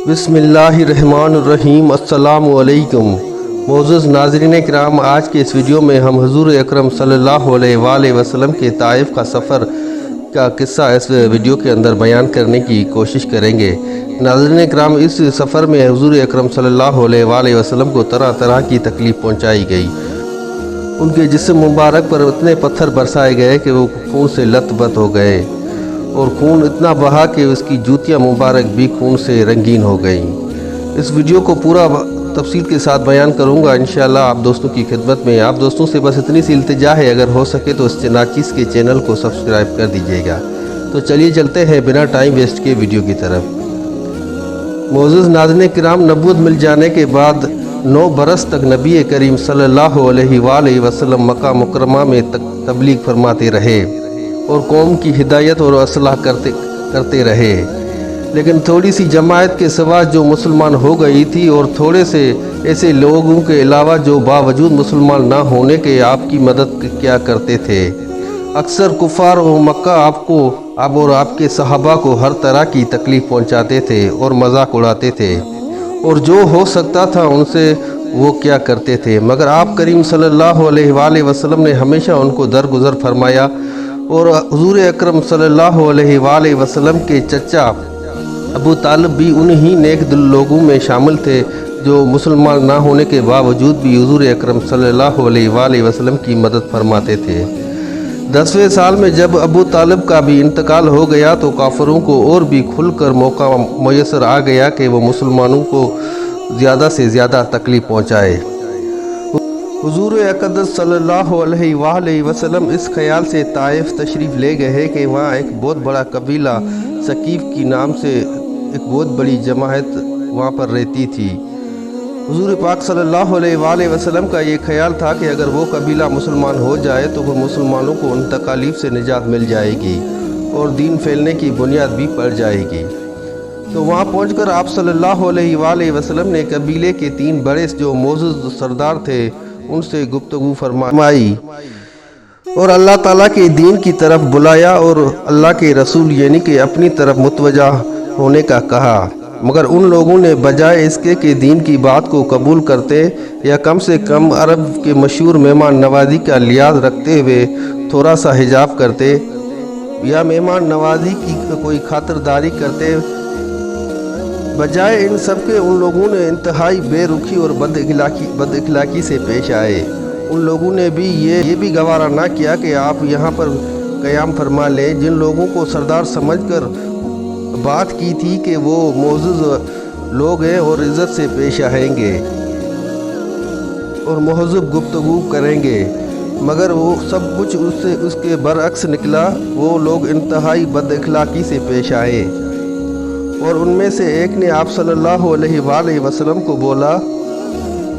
بسم اللہ الرحمن الرحیم۔ السلام علیکم معزز ناظرین کرام، آج کے اس ویڈیو میں ہم حضور اکرم صلی اللہ علیہ وآلہ وسلم کے طائف کا سفر کا قصہ اس ویڈیو کے اندر بیان کرنے کی کوشش کریں گے۔ ناظرین کرام، اس سفر میں حضور اکرم صلی اللہ علیہ وآلہ وسلم کو طرح طرح کی تکلیف پہنچائی گئی۔ ان کے جسم مبارک پر اتنے پتھر برسائے گئے کہ وہ خون سے لت پت ہو گئے، اور خون اتنا بہا کہ اس کی جوتیاں مبارک بھی خون سے رنگین ہو گئیں۔ اس ویڈیو کو پورا تفصیل کے ساتھ بیان کروں گا انشاءاللہ آپ دوستوں کی خدمت میں۔ آپ دوستوں سے بس اتنی سی التجا ہے، اگر ہو سکے تو اس ناچیز کے چینل کو سبسکرائب کر دیجئے گا۔ تو چلیے چلتے ہیں بنا ٹائم ویسٹ کے ویڈیو کی طرف۔ معزز ناظرین کرام، نبوت مل جانے کے بعد 9 برس تک نبی کریم صلی اللہ علیہ وآلہ وسلم مکہ مکرمہ میں تبلیغ فرماتے رہے اور قوم کی ہدایت اور اصلاح کرتے رہے، لیکن تھوڑی سی جماعت کے سوا جو مسلمان ہو گئی تھی، اور تھوڑے سے ایسے لوگوں کے علاوہ جو باوجود مسلمان نہ ہونے کے آپ کی مدد کیا کرتے تھے۔ اکثر کفار و مکہ آپ اور آپ کے صحابہ کو ہر طرح کی تکلیف پہنچاتے تھے اور مذاق اڑاتے تھے، اور جو ہو سکتا تھا ان سے وہ کیا کرتے تھے، مگر آپ کریم صلی اللہ علیہ وآلہ وسلم نے ہمیشہ ان کو درگزر فرمایا، اور حضور اکرم صلی اللہ علیہ وآلہ وسلم کے چچا ابو طالب بھی انہی نیک دل لوگوں میں شامل تھے جو مسلمان نہ ہونے کے باوجود بھی حضور اکرم صلی اللہ علیہ وآلہ وسلم کی مدد فرماتے تھے۔ 10ویں سال میں جب ابو طالب کا بھی انتقال ہو گیا تو کافروں کو اور بھی کھل کر موقع میسر آ گیا کہ وہ مسلمانوں کو زیادہ سے زیادہ تکلیف پہنچائے۔ حضور اقدس صلی اللہ علیہ وآلہ وسلم اس خیال سے طائف تشریف لے گئے کہ وہاں ایک بہت بڑا قبیلہ ثقیف کی نام سے ایک بہت بڑی جماعت وہاں پر رہتی تھی۔ حضور پاک صلی اللہ علیہ وآلہ وسلم کا یہ خیال تھا کہ اگر وہ قبیلہ مسلمان ہو جائے تو وہ مسلمانوں کو ان تکالیف سے نجات مل جائے گی اور دین پھیلنے کی بنیاد بھی پڑ جائے گی۔ تو وہاں پہنچ کر آپ صلی اللہ علیہ وآلہ وسلم نے قبیلے کے 3 بڑے جو معزز سردار تھے ان سے گفتگو فرمائی اور اللہ تعالیٰ کے دین کی طرف بلایا اور اللہ کے رسول یعنی کہ اپنی طرف متوجہ ہونے کا کہا، مگر ان لوگوں نے بجائے اس کے کہ دین کی بات کو قبول کرتے یا کم سے کم عرب کے مشہور مہمان نوازی کا لحاظ رکھتے ہوئے تھوڑا سا حجاب کرتے یا مہمان نوازی کی کوئی خاطرداری کرتے، بجائے ان سب کے ان لوگوں نے انتہائی بے رخی اور بد اخلاقی سے پیش آئے۔ ان لوگوں نے بھی یہ بھی گوارا نہ کیا کہ آپ یہاں پر قیام فرما لیں۔ جن لوگوں کو سردار سمجھ کر بات کی تھی کہ وہ معزز لوگ ہیں اور عزت سے پیش آئیں گے اور مہذب گفتگو کریں گے، مگر وہ سب کچھ اس کے برعکس نکلا۔ وہ لوگ انتہائی بد اخلاقی سے پیش آئے، اور ان میں سے ایک نے آپ صلی اللہ علیہ وآلہ وسلم کو بولا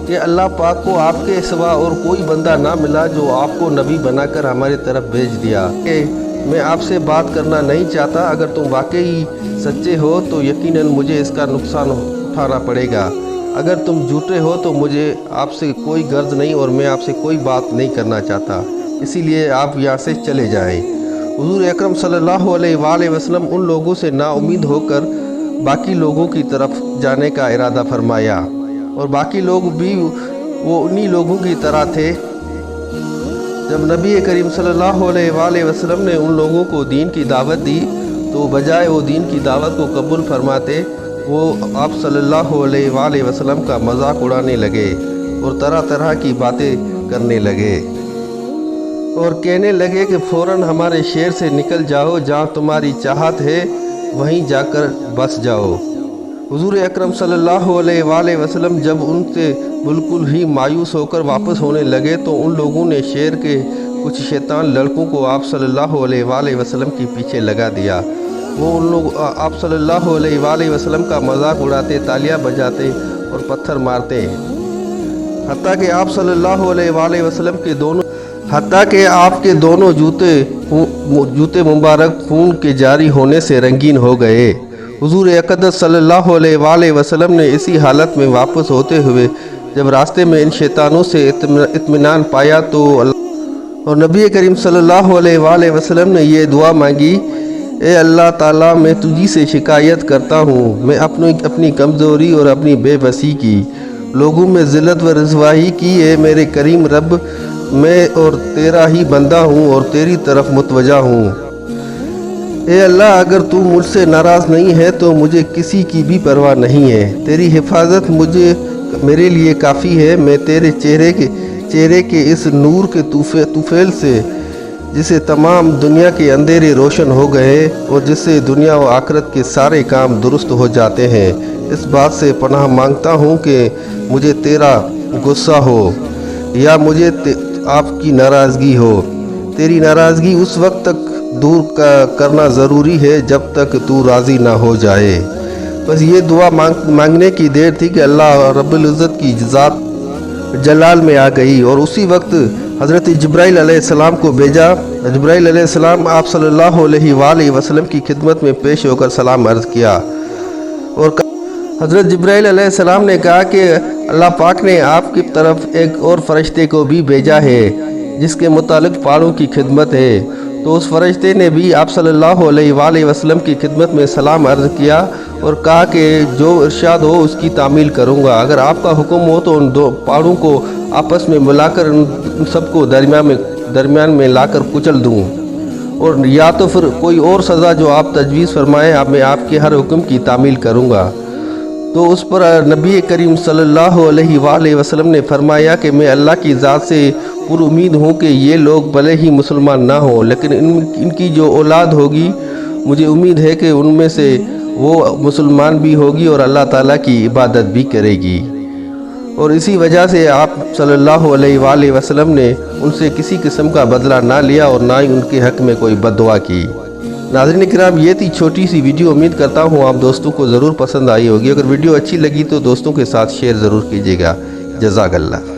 کہ اللہ پاک کو آپ کے سوا اور کوئی بندہ نہ ملا جو آپ کو نبی بنا کر ہماری طرف بھیج دیا کہ میں آپ سے بات کرنا نہیں چاہتا، اگر تم واقعی سچے ہو تو یقیناً مجھے اس کا نقصان اٹھانا پڑے گا، اگر تم جھوٹے ہو تو مجھے آپ سے کوئی غرض نہیں اور میں آپ سے کوئی بات نہیں کرنا چاہتا، اسی لیے آپ یہاں سے چلے جائیں۔ حضور اکرم صلی اللہ علیہ وآلہ وسلم ان لوگوں سے نا امید ہو کر باقی لوگوں کی طرف جانے کا ارادہ فرمایا، اور باقی لوگ بھی وہ انہی لوگوں کی طرح تھے۔ جب نبی کریم صلی اللہ علیہ وآلہ وسلم نے ان لوگوں کو دین کی دعوت دی تو بجائے وہ دین کی دعوت کو قبول فرماتے، وہ آپ صلی اللہ علیہ وآلہ وسلم کا مذاق اڑانے لگے اور طرح طرح کی باتیں کرنے لگے اور کہنے لگے کہ فوراً ہمارے شہر سے نکل جاؤ، جہاں تمہاری چاہت ہے وہیں جا کر بس جاؤ۔ حضور اکرم صلی اللہ علیہ وآلہ وسلم جب ان سے بالکل ہی مایوس ہو کر واپس ہونے لگے تو ان لوگوں نے شہر کے کچھ شیطان لڑکوں کو آپ صلی اللہ علیہ وآلہ وسلم کے پیچھے لگا دیا۔ وہ ان لوگ آپ صلی اللہ علیہ وآلہ وسلم کا مذاق اڑاتے، تالیاں بجاتے اور پتھر مارتے، حتیٰ کہ آپ صلی اللہ علیہ وآلہ وسلم کے آپ کے دونوں جوتے مبارک خون کے جاری ہونے سے رنگین ہو گئے۔ حضور اقدس صلی اللہ علیہ وآلہ وسلم نے اسی حالت میں واپس ہوتے ہوئے جب راستے میں ان شیطانوں سے اطمینان پایا تو اور نبی کریم صلی اللہ علیہ وآلہ وسلم نے یہ دعا مانگی اے اللہ تعالیٰ میں تجھی سے شکایت کرتا ہوں، میں اپنی کمزوری اور اپنی بے بسی کی، لوگوں میں ذلت و رسوائی کی۔ اے میرے کریم رب، میں اور تیرا ہی بندہ ہوں اور تیری طرف متوجہ ہوں۔ اے اللہ، اگر تو مجھ سے ناراض نہیں ہے تو مجھے کسی کی بھی پرواہ نہیں ہے، تیری حفاظت میرے لیے کافی ہے۔ میں تیرے چہرے کے اس نور کے طفیل سے، جسے تمام دنیا کے اندھیرے روشن ہو گئے اور جس سے دنیا و آخرت کے سارے کام درست ہو جاتے ہیں، اس بات سے پناہ مانگتا ہوں کہ مجھے تیرا غصہ ہو یا مجھے آپ کی ناراضگی ہو۔ تیری ناراضگی اس وقت تک دور کرنا ضروری ہے جب تک تو راضی نہ ہو جائے۔ بس یہ دعا مانگنے کی دیر تھی کہ اللہ رب العزت کی ذات جلال میں آ گئی اور اسی وقت حضرت جبرائیل علیہ السلام کو بھیجا۔ جبرائیل علیہ السلام آپ صلی اللہ علیہ وآلہ وسلم کی خدمت میں پیش ہو کر سلام عرض کیا اور حضرت جبرائیل علیہ السلام نے کہا کہ اللہ پاک نے آپ کی طرف ایک اور فرشتے کو بھی بھیجا ہے جس کے متعلق پاڑوں کی خدمت ہے۔ تو اس فرشتے نے بھی آپ صلی اللہ علیہ وآلہ وسلم کی خدمت میں سلام عرض کیا اور کہا کہ جو ارشاد ہو اس کی تعمیل کروں گا، اگر آپ کا حکم ہو تو ان دو پاڑوں کو آپس میں ملا کر ان سب کو درمیان میں لا کر کچل دوں، اور یا تو پھر کوئی اور سزا جو آپ تجویز فرمائیں میں آپ کے ہر حکم کی تعمیل کروں گا۔ تو اس پر نبی کریم صلی اللہ علیہ وآلہ وسلم نے فرمایا کہ میں اللہ کی ذات سے پر امید ہوں کہ یہ لوگ بھلے ہی مسلمان نہ ہوں لیکن ان کی جو اولاد ہوگی مجھے امید ہے کہ ان میں سے وہ مسلمان بھی ہوگی اور اللہ تعالیٰ کی عبادت بھی کرے گی، اور اسی وجہ سے آپ صلی اللہ علیہ وآلہ وسلم نے ان سے کسی قسم کا بدلہ نہ لیا اور نہ ہی ان کے حق میں کوئی بد دعا کی۔ ناظرین کرام، یہ تھی چھوٹی سی ویڈیو، امید کرتا ہوں آپ دوستوں کو ضرور پسند آئی ہوگی۔ اگر ویڈیو اچھی لگی تو دوستوں کے ساتھ شیئر ضرور کیجیے گا۔ جزاک اللہ۔